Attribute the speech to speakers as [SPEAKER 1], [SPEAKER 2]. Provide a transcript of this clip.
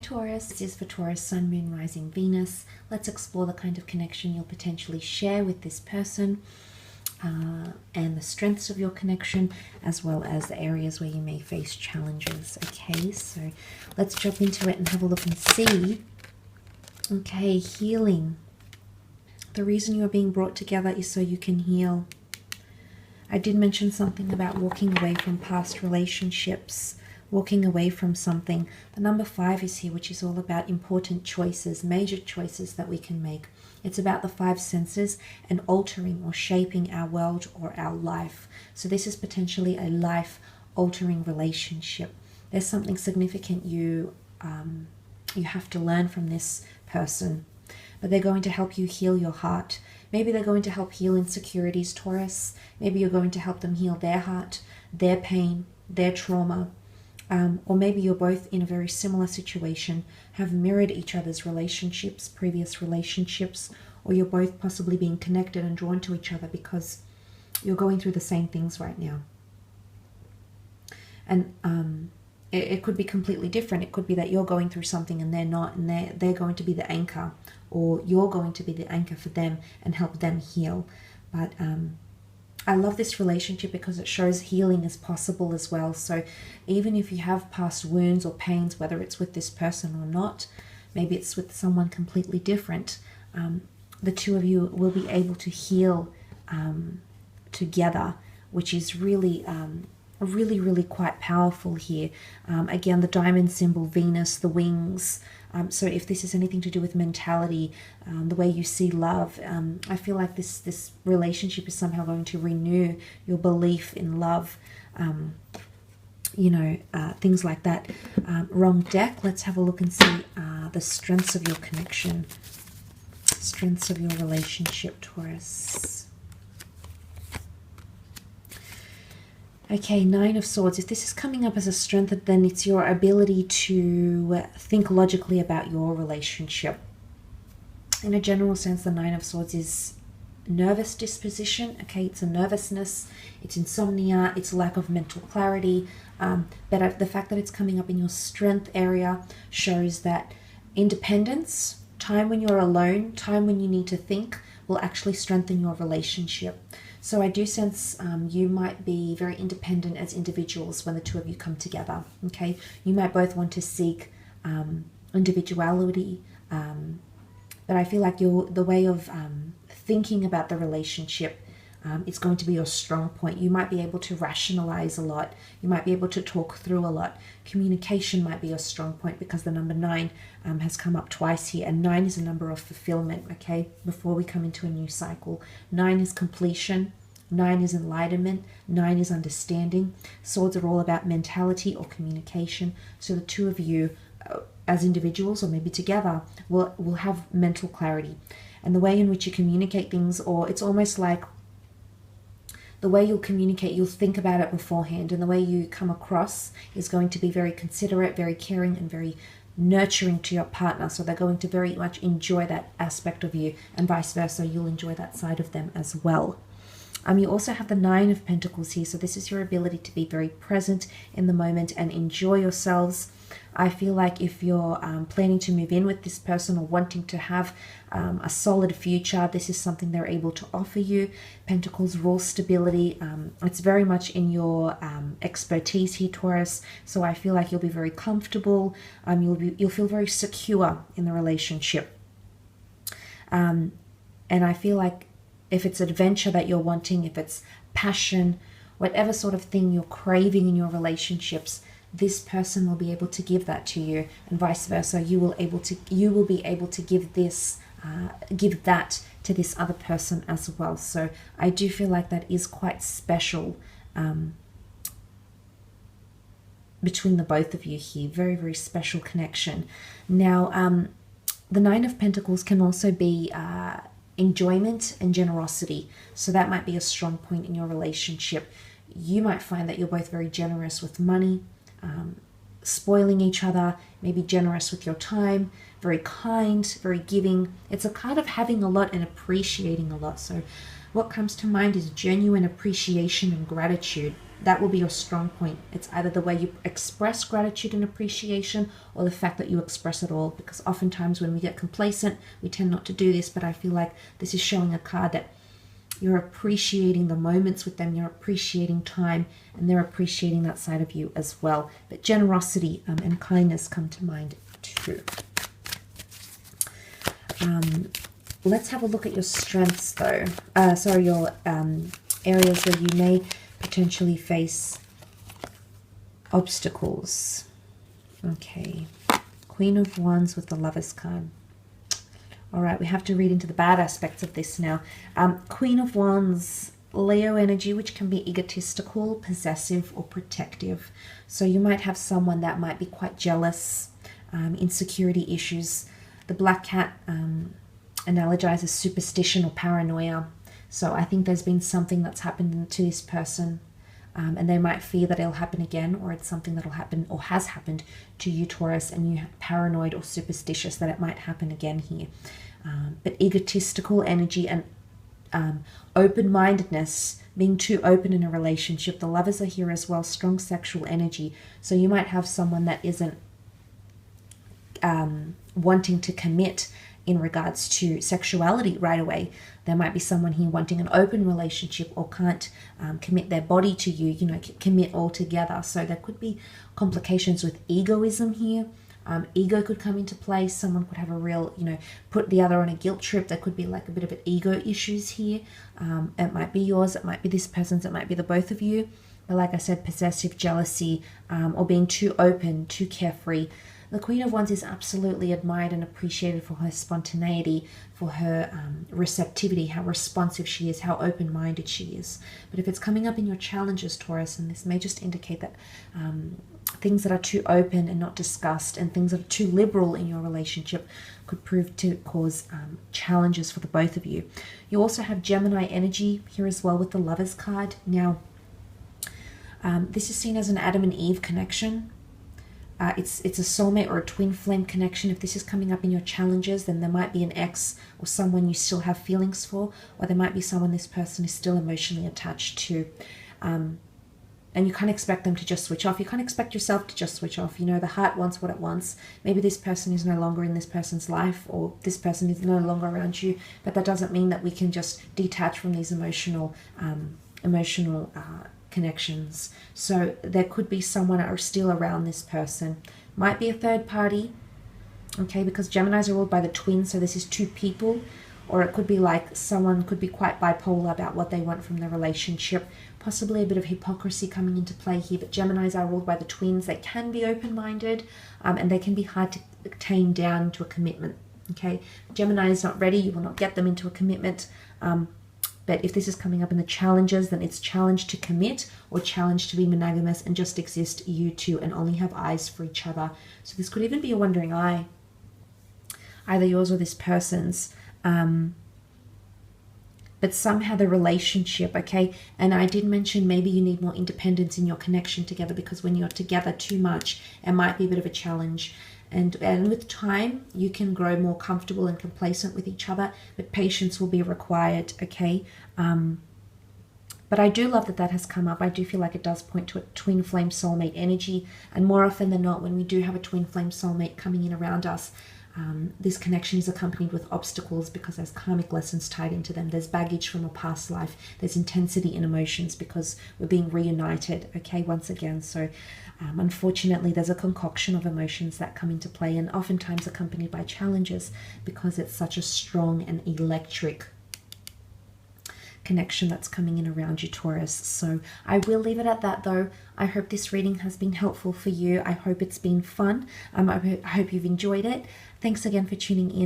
[SPEAKER 1] Taurus. This is for Taurus, Sun, Moon, Rising, Venus. Let's explore the kind of connection you'll potentially share with this person and the strengths of your connection, as well as the areas where you may face challenges. Okay, so let's jump into it and have a look and see. Okay, healing. The reason you're being brought together is so you can heal. I did mention something about walking away from past relationships, walking away from something. The number 5 is here, which is all about important choices, major choices that we can make. It's about the 5 senses and altering or shaping our world or our life. So this is potentially a life-altering relationship. There's something significant you have to learn from this person, but they're going to help you heal your heart. Maybe they're going to help heal insecurities, Taurus. Maybe you're going to help them heal their heart, their pain, their trauma. Or maybe you're both in a very similar situation, have mirrored each other's relationships, previous relationships, or you're both possibly being connected and drawn to each other because you're going through the same things right now. And it could be completely different. It could be that you're going through something and they're not, and they're going to be the anchor, or you're going to be the anchor for them and help them heal. But I love this relationship because it shows healing is possible as well. So even if you have past wounds or pains, whether it's with this person or not, maybe it's with someone completely different, the two of you will be able to heal together, which is really quite powerful here. Again, the diamond symbol, Venus, the wings. So if this is anything to do with mentality, the way you see love, I feel like this relationship is somehow going to renew your belief in love, things like that. Wrong deck. Let's have a look and see the strengths of your connection, strengths of your relationship, Taurus. Okay, 9 of Swords. If this is coming up as a strength, then it's your ability to think logically about your relationship. In a general sense, the 9 of Swords is nervous disposition. Okay, it's a nervousness, it's insomnia, it's lack of mental clarity. But the fact that it's coming up in your strength area shows that independence, time when you're alone, time when you need to think, will actually strengthen your relationship. So I do sense you might be very independent as individuals when the two of you come together, okay? You might both want to seek individuality, but I feel like the way of thinking about the relationship is going to be your strong point. You might be able to rationalize a lot. You might be able to talk through a lot. Communication might be your strong point because the number 9 has come up twice here, and 9 is a number of fulfillment, okay? Before we come into a new cycle. 9 is completion. 9 is enlightenment. 9 is understanding. Swords are all about mentality or communication. So the two of you, as individuals or maybe together, will have mental clarity. And the way in which you communicate things, or it's almost like the way you'll communicate, you'll think about it beforehand, and the way you come across is going to be very considerate, very caring, and very nurturing to your partner. So they're going to very much enjoy that aspect of you, and vice versa, you'll enjoy that side of them as well. You also have the 9 of Pentacles here, so this is your ability to be very present in the moment and enjoy yourselves. I feel like if you're planning to move in with this person or wanting to have a solid future, this is something they're able to offer you. Pentacles rule stability. It's very much in your expertise here, Taurus. So I feel like you'll be very comfortable. You'll feel very secure in the relationship. And I feel like if it's adventure that you're wanting, if it's passion, whatever sort of thing you're craving in your relationships, this person will be able to give that to you, and vice versa. You will be able to give that to this other person as well. So I do feel like that is quite special between the both of you here. Very, very special connection. Now, the 9 of Pentacles can also be enjoyment and generosity. So that might be a strong point in your relationship. You might find that you're both very generous with money, spoiling each other, maybe generous with your time, very kind, very giving. It's a kind of having a lot and appreciating a lot. So what comes to mind is genuine appreciation and gratitude. that will be your strong point. It's either the way you express gratitude and appreciation, or the fact that you express it all, because oftentimes when we get complacent, we tend not to do this. But I feel like this is showing a card that you're appreciating the moments with them, you're appreciating time, and they're appreciating that side of you as well. But generosity and kindness come to mind too. Let's have a look at your strengths though. Your areas where you may potentially face obstacles. Okay, Queen of Wands with the Lovers card. All right, we have to read into the bad aspects of this now. Queen of Wands, Leo energy, which can be egotistical, possessive, or protective. So you might have someone that might be quite jealous, insecurity issues. The black cat analogizes superstition or paranoia. So I think there's been something that's happened to this person, and they might fear that it'll happen again, or it's something that'll happen or has happened to you, Taurus, and you're paranoid or superstitious that it might happen again here. But egotistical energy and open-mindedness, being too open in a relationship. The Lovers are here as well, strong sexual energy. So you might have someone that isn't wanting to commit in regards to sexuality right away. There might be someone here wanting an open relationship, or can't commit their body to you, commit altogether. So there could be complications with egoism here. Ego could come into play. Someone could have a real, put the other on a guilt trip. There could be like a bit of an ego issues here. It might be yours, it might be this person's, it might be the both of you. But like I said, possessive, jealousy, or being too open, too carefree. The Queen of Wands is absolutely admired and appreciated for her spontaneity, for her receptivity, how responsive she is, how open-minded she is. But if it's coming up in your challenges, Taurus, and this may just indicate that things that are too open and not discussed, and things that are too liberal in your relationship, could prove to cause challenges for the both of you. You also have Gemini energy here as well with the Lovers card. Now, this is seen as an Adam and Eve connection. It's a soulmate or a twin flame connection. If this is coming up in your challenges, then there might be an ex or someone you still have feelings for, or there might be someone this person is still emotionally attached to. And you can't expect them to just switch off. You can't expect yourself to just switch off. The heart wants what it wants. Maybe this person is no longer in this person's life, or this person is no longer around you, but that doesn't mean that we can just detach from these emotional connections. So there could be someone or still around this person. Might be a third party, okay, because Geminis are ruled by the twins, so this is two people. Or it could be like someone could be quite bipolar about what they want from the relationship. Possibly a bit of hypocrisy coming into play here, but Geminis are ruled by the twins. They can be open-minded, and they can be hard to tame down into a commitment, okay? Gemini is not ready. You will not get them into a commitment. But if this is coming up in the challenges, then it's challenge to commit, or challenge to be monogamous and just exist, you two, and only have eyes for each other. So this could even be a wandering eye, either yours or this person's. But somehow the relationship, okay, and I did mention maybe you need more independence in your connection together, because when you're together too much, it might be a bit of a challenge. And with time, you can grow more comfortable and complacent with each other, but patience will be required, okay? But I do love that has come up. I do feel like it does point to a twin flame soulmate energy, and more often than not, when we do have a twin flame soulmate coming in around us, this connection is accompanied with obstacles, because there's karmic lessons tied into them. There's baggage from a past life. There's intensity in emotions because we're being reunited, okay, once again. So unfortunately, there's a concoction of emotions that come into play, and oftentimes accompanied by challenges, because it's such a strong and electric connection that's coming in around you, Taurus. So I will leave it at that, though. I hope this reading has been helpful for you. I hope it's been fun. I hope you've enjoyed it. Thanks again for tuning in.